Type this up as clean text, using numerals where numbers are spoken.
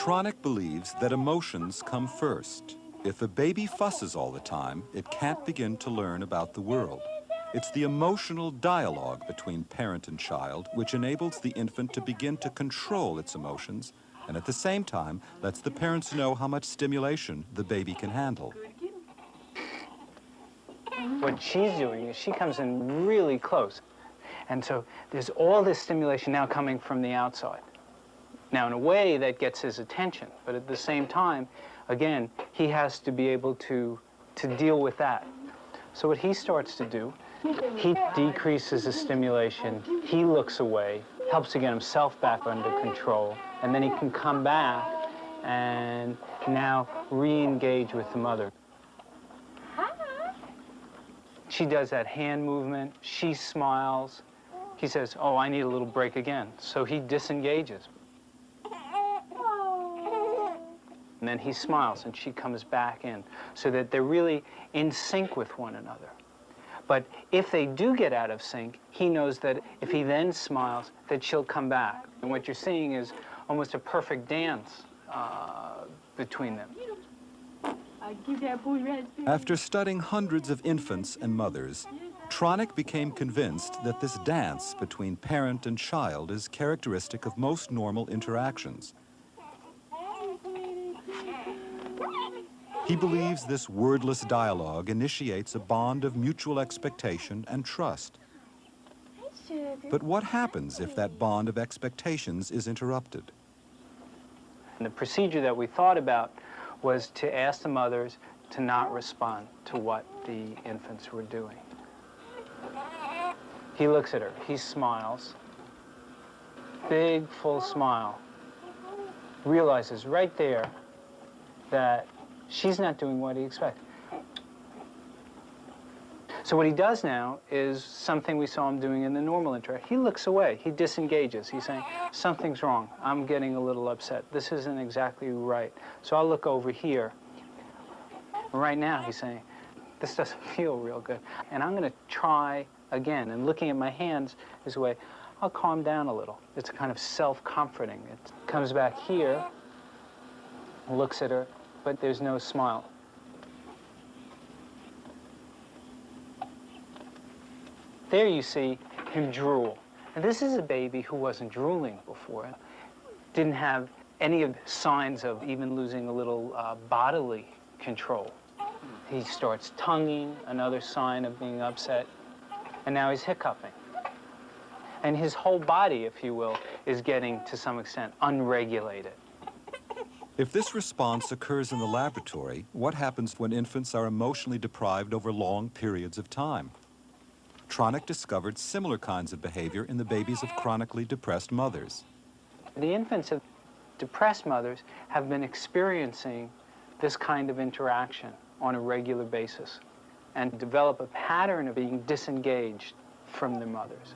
Tronick believes that emotions come first. If a baby fusses all the time, it can't begin to learn about the world. It's the emotional dialogue between parent and child which enables the infant to begin to control its emotions and at the same time lets the parents know how much stimulation the baby can handle. What she's doing is she comes in really close. And so there's all this stimulation now coming from the outside. Now, in a way, that gets his attention. But at the same time, again, he has to be able to deal with that. So what he starts to do, he decreases the stimulation, he looks away, helps to get himself back under control, and then he can come back and now re-engage with the mother. She does that hand movement, she smiles. He says, oh, I need a little break again. So he disengages. And then he smiles and she comes back in so that they're really in sync with one another. But if they do get out of sync, he knows that if he then smiles, that she'll come back. And what you're seeing is almost a perfect dance between them. After studying hundreds of infants and mothers, Tronick became convinced that this dance between parent and child is characteristic of most normal interactions. He believes this wordless dialogue initiates a bond of mutual expectation and trust. But what happens if that bond of expectations is interrupted? And the procedure that we thought about was to ask the mothers to not respond to what the infants were doing. He looks at her, he smiles, big, full smile, realizes right there that she's not doing what he expects. So what he does now is something we saw him doing in the normal interaction. He looks away, he disengages. He's saying, something's wrong, I'm getting a little upset. This isn't exactly right. So I'll look over here. Right now he's saying, this doesn't feel real good. And I'm gonna try again. And looking at my hands is a way, I'll calm down a little. It's kind of self-comforting. It comes back here, looks at her, but there's no smile. There you see him drool. And this is a baby who wasn't drooling before, didn't have any of the signs of even losing a little bodily control. He starts tonguing, another sign of being upset, and now he's hiccuping. And his whole body, if you will, is getting, to some extent, unregulated. If this response occurs in the laboratory, what happens when infants are emotionally deprived over long periods of time? Tronick discovered similar kinds of behavior in the babies of chronically depressed mothers. The infants of depressed mothers have been experiencing this kind of interaction on a regular basis and develop a pattern of being disengaged from their mothers.